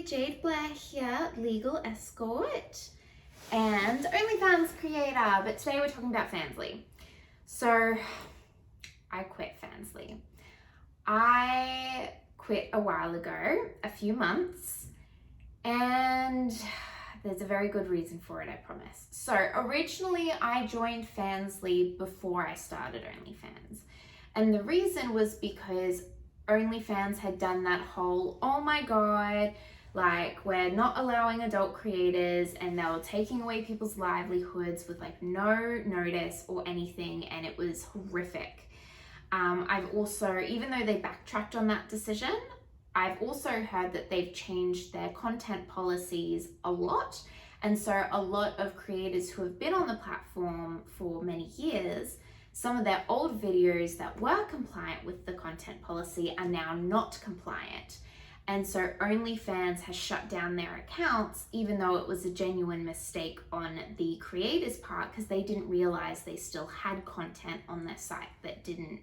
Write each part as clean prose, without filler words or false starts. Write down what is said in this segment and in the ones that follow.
Jade Blair here, legal escort and OnlyFans creator, but today we're talking about Fansly. So I quit Fansly. I quit a while ago, a few months, and there's a very good reason for it, I promise. So originally I joined Fansly before I started OnlyFans. And the reason was because OnlyFans had done that whole, oh my God, like we're not allowing adult creators, and they were taking away people's livelihoods with like no notice or anything, and it was horrific. I've also, even though they backtracked on that decision, I've also heard that they've changed their content policies a lot. And so a lot of creators who have been on the platform for many years, some of their old videos that were compliant with the content policy are now not compliant. And so OnlyFans has shut down their accounts, even though it was a genuine mistake on the creators' part, because they didn't realize they still had content on their site that didn't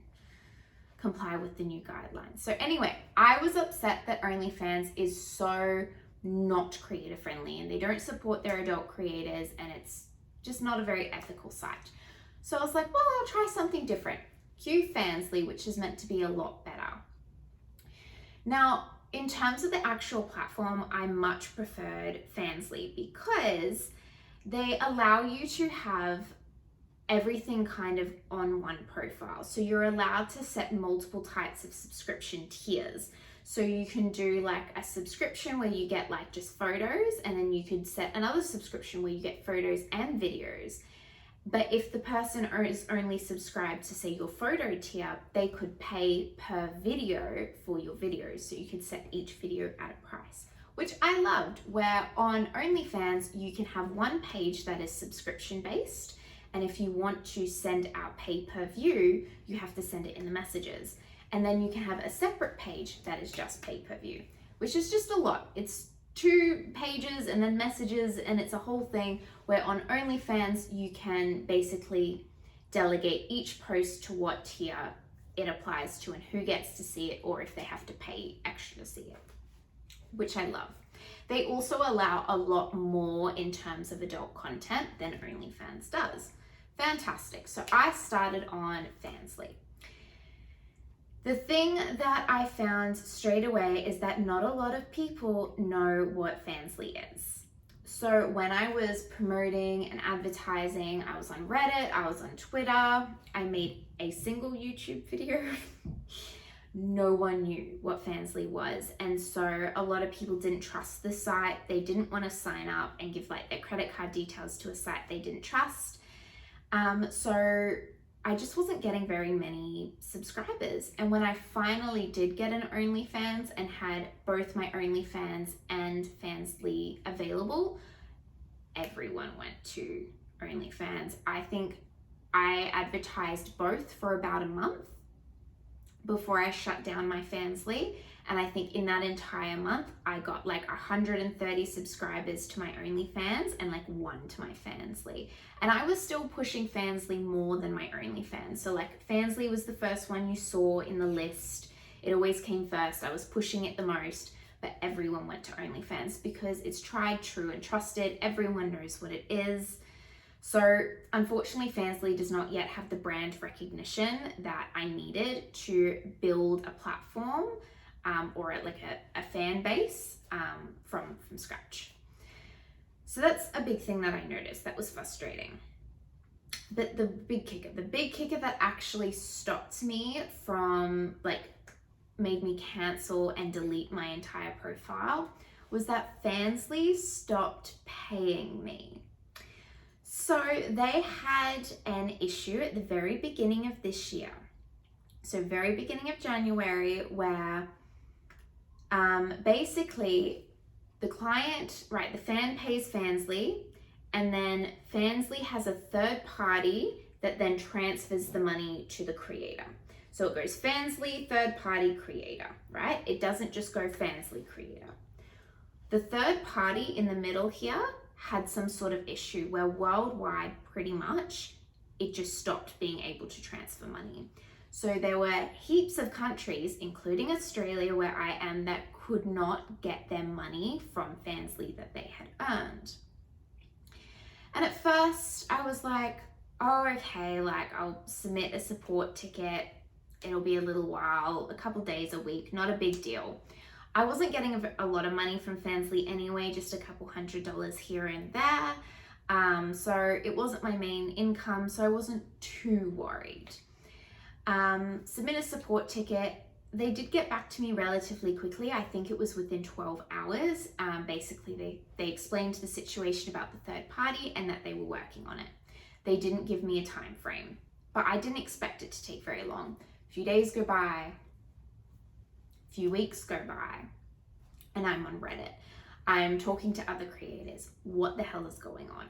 comply with the new guidelines. So anyway, I was upset that OnlyFans is so not creator friendly and they don't support their adult creators, and it's just not a very ethical site. So I was like, well, I'll try something different. Cue Fansly, which is meant to be a lot better. Now, in terms of the actual platform, I much preferred Fansly because they allow you to have everything kind of on one profile. So you're allowed to set multiple types of subscription tiers. So you can do like a subscription where you get like just photos, and then you could set another subscription where you get photos and videos. But if the person is only subscribed to, say, your photo tier, they could pay per video for your videos. So you could set each video at a price, which I loved, where on OnlyFans, you can have one page that is subscription based. And if you want to send out pay per view, you have to send it in the messages. And then you can have a separate page that is just pay per view, which is just a lot. It's 2 pages and then messages, and it's a whole thing, where on OnlyFans you can basically delegate each post to what tier it applies to and who gets to see it, or if they have to pay extra to see it, which I love. They also allow a lot more in terms of adult content than OnlyFans does. Fantastic. So I started on Fansly. The thing that I found straight away is that not a lot of people know what Fansly is. So when I was promoting and advertising, I was on Reddit, I was on Twitter, I made a single YouTube video. No one knew what Fansly was. And so a lot of people didn't trust the site. They didn't want to sign up and give like their credit card details to a site they didn't trust. So I just wasn't getting very many subscribers. And when I finally did get an OnlyFans and had both my OnlyFans and Fansly available, everyone went to OnlyFans. I think I advertised both for about a month before I shut down my Fansly. And I think in that entire month, I got like 130 subscribers to my OnlyFans and like 1 to my Fansly. And I was still pushing Fansly more than my OnlyFans. So like Fansly was the first one you saw in the list. It always came first. I was pushing it the most, but everyone went to OnlyFans because it's tried, true, and trusted. Everyone knows what it is. So unfortunately, Fansly does not yet have the brand recognition that I needed to build a platform or like a fan base from scratch. So that's a big thing that I noticed that was frustrating. But the big kicker that actually stopped me from made me cancel and delete my entire profile was that Fansly stopped paying me. So they had an issue at the very beginning of this year. So very beginning of January, where basically the client, right, the fan pays Fansly, and then Fansly has a third party that then transfers the money to the creator. So it goes Fansly, third party, creator, right? It doesn't just go Fansly, creator. The third party in the middle here had some sort of issue where worldwide, pretty much, it just stopped being able to transfer money. So there were heaps of countries, including Australia where I am, that could not get their money from Fansly that they had earned. And at first I was like, oh, okay, like I'll submit a support ticket. It'll be a little while, a couple days a week, not a big deal. I wasn't getting a lot of money from Fansly anyway, just a couple $100 here and there. So it wasn't my main income, so I wasn't too worried. Submit a support ticket. They did get back to me relatively quickly. I think it was within 12 hours. Basically, they explained the situation about the third party and that they were working on it. They didn't give me a time frame, but I didn't expect it to take very long. A few days go by, a few weeks go by, and I'm on Reddit. I'm talking to other creators. What the hell is going on?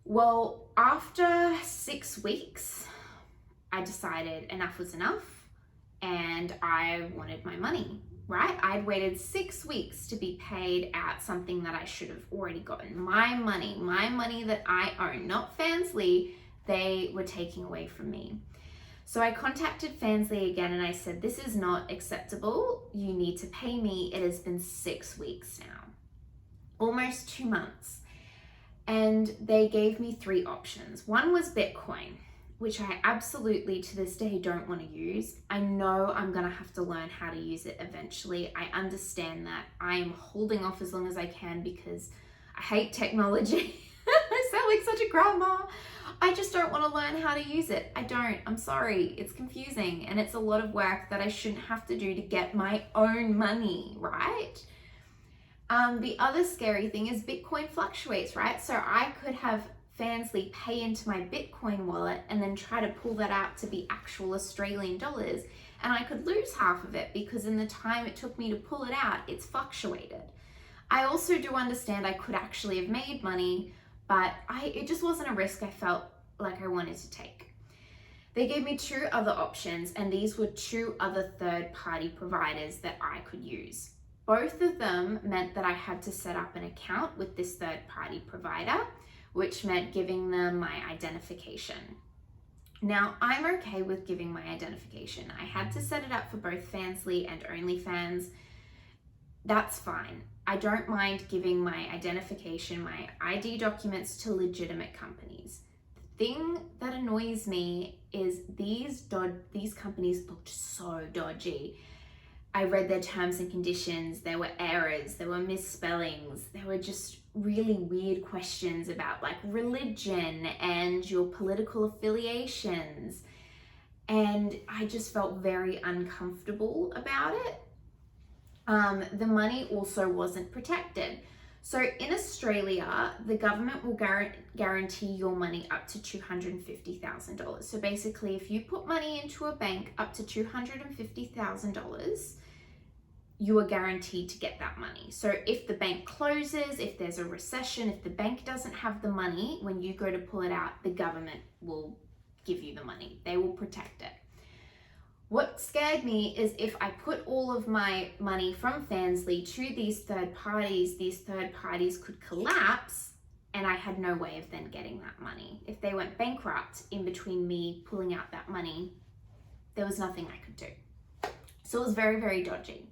Well, after 6 weeks, I decided enough was enough and I wanted my money, right? I'd waited 6 weeks to be paid out something that I should have already gotten. My money that I own, not Fansly, they were taking away from me. So I contacted Fansly again and I said, this is not acceptable. You need to pay me. It has been 6 weeks now, almost 2 months. And they gave me 3 options. One was Bitcoin, which I absolutely to this day don't want to use. I know I'm gonna have to learn how to use it eventually. I understand that. I am holding off as long as I can because I hate technology. I sound like such a grandma. I just don't want to learn how to use it. I don't. I'm sorry. It's confusing and it's a lot of work that I shouldn't have to do to get my own money, right? The other scary thing is Bitcoin fluctuates, right? So I could have Fansly pay into my Bitcoin wallet and then try to pull that out to be actual Australian dollars, and I could lose half of it because in the time it took me to pull it out, it's fluctuated. I also do understand I could actually have made money, but it just wasn't a risk I felt like I wanted to take. They gave me 2 other options, and these were 2 other third-party providers that I could use. Both of them meant that I had to set up an account with this third-party provider, which meant giving them my identification. Now, I'm okay with giving my identification. I had to set it up for both Fansly and Onlyfans. That's fine. I don't mind giving my identification, my ID documents to legitimate companies. The thing that annoys me is these companies looked so dodgy. I read their terms and conditions. There were errors, there were misspellings, there were just really weird questions about like religion and your political affiliations. And I just felt very uncomfortable about it. The money also wasn't protected. So in Australia, the government will guarantee your money up to $250,000. So basically, if you put money into a bank up to $250,000, you are guaranteed to get that money. So if the bank closes, if there's a recession, if the bank doesn't have the money, when you go to pull it out, the government will give you the money. They will protect it. What scared me is if I put all of my money from Fansly to these third parties could collapse and I had no way of then getting that money. If they went bankrupt in between me pulling out that money, there was nothing I could do. So it was very, very dodgy.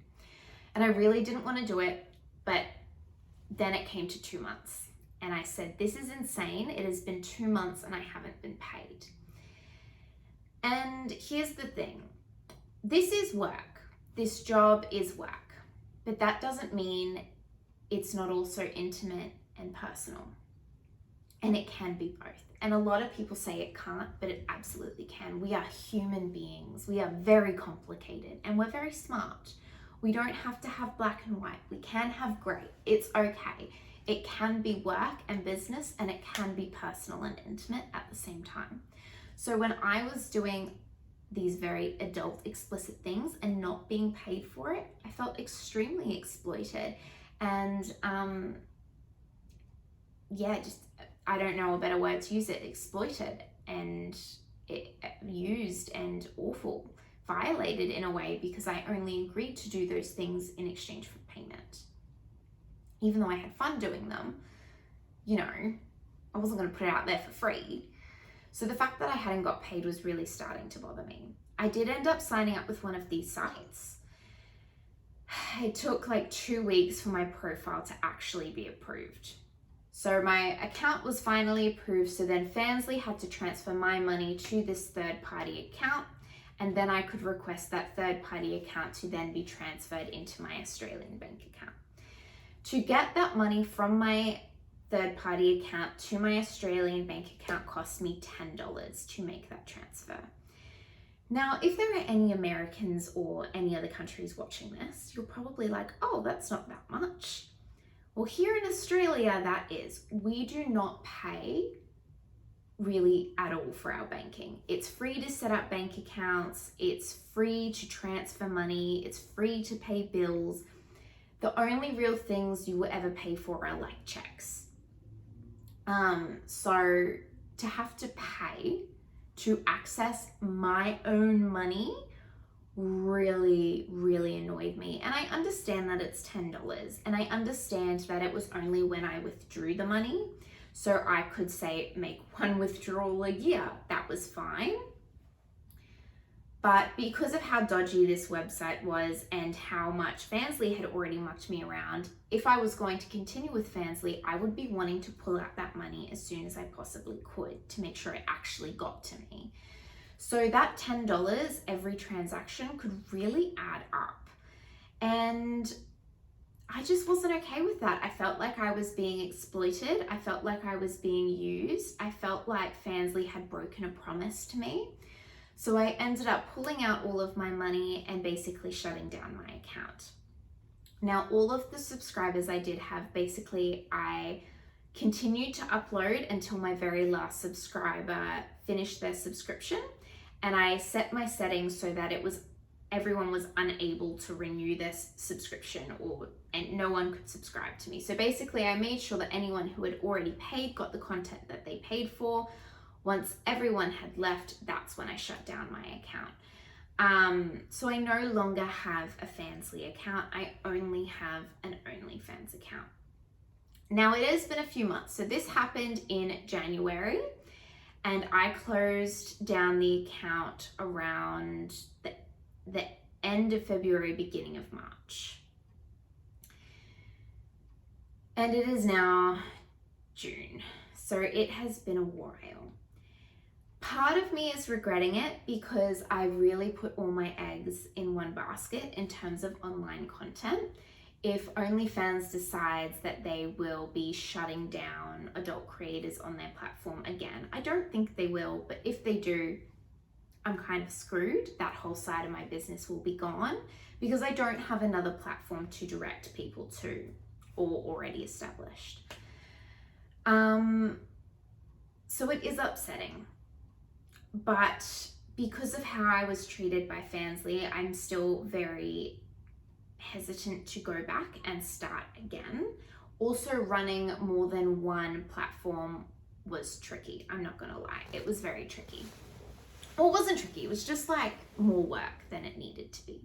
And I really didn't want to do it, but then it came to 2 months. And I said, this is insane. It has been 2 months and I haven't been paid. And here's the thing. This is work. This job is work. But that doesn't mean it's not also intimate and personal. And it can be both. And a lot of people say it can't, but it absolutely can. We are human beings. We are very complicated and we're very smart. We don't have to have black and white. We can have gray. It's okay. It can be work and business, and it can be personal and intimate at the same time. So when I was doing these very adult, explicit things and not being paid for it, I felt extremely exploited. And I don't know a better word to use it, exploited and used and awful. Violated in a way because I only agreed to do those things in exchange for payment. Even though I had fun doing them, I wasn't going to put it out there for free. So the fact that I hadn't got paid was really starting to bother me. I did end up signing up with one of these sites. It took like 2 weeks for my profile to actually be approved. So my account was finally approved, so then Fansly had to transfer my money to this third-party account, and then I could request that third-party account to then be transferred into my Australian bank account. To get that money from my third-party account to my Australian bank account cost me $10 to make that transfer. Now, if there are any Americans or any other countries watching this, you're probably like, oh, that's not that much. Well, here in Australia, that is. We do not pay really at all for our banking. It's free to set up bank accounts. It's free to transfer money. It's free to pay bills. The only real things you will ever pay for are like checks. So to have to pay to access my own money really, really annoyed me. And I understand that it's $10, and I understand that it was only when I withdrew the money. So I could say make one withdrawal a year. That was fine. But because of how dodgy this website was and how much Fansly had already mucked me around, if I was going to continue with Fansly, I would be wanting to pull out that money as soon as I possibly could to make sure it actually got to me. So that $10 every transaction could really add up. And I just wasn't okay with that. I felt like I was being exploited. I felt like I was being used. I felt like Fansly had broken a promise to me. So I ended up pulling out all of my money and basically shutting down my account. Now, all of the subscribers I did have, basically I continued to upload until my very last subscriber finished their subscription. And I set my settings so that everyone was unable to renew their subscription, and no one could subscribe to me. So basically I made sure that anyone who had already paid got the content that they paid for. Once everyone had left, that's when I shut down my account. So I no longer have a Fansly account. I only have an Onlyfans account. Now it has been a few months. So this happened in January, and I closed down the account around the end of February, beginning of March. And it is now June. So it has been a while. Part of me is regretting it because I really put all my eggs in one basket in terms of online content. If OnlyFans decides that they will be shutting down adult creators on their platform again, I don't think they will, but if they do, I'm kind of screwed. That whole side of my business will be gone because I don't have another platform to direct people to or already established. So it is upsetting. But because of how I was treated by Fansly, I'm still very hesitant to go back and start again. Also, running more than one platform was tricky. I'm not gonna lie, it was very tricky. Well, it wasn't tricky, it was just like more work than it needed to be.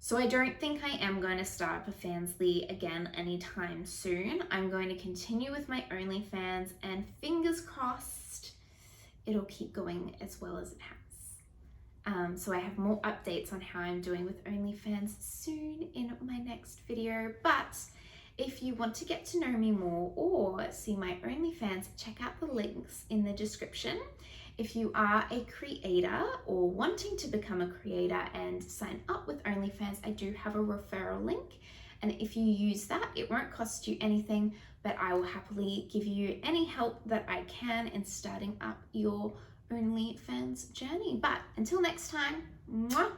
So I don't think I am going to start up a Fansly again anytime soon. I'm going to continue with my OnlyFans, and fingers crossed, it'll keep going as well as it has. So I have more updates on how I'm doing with OnlyFans soon in my next video. But if you want to get to know me more or see my OnlyFans, check out the links in the description. If you are a creator or wanting to become a creator and sign up with OnlyFans, I do have a referral link. And if you use that, it won't cost you anything, but I will happily give you any help that I can in starting up your OnlyFans journey. But until next time, mwah!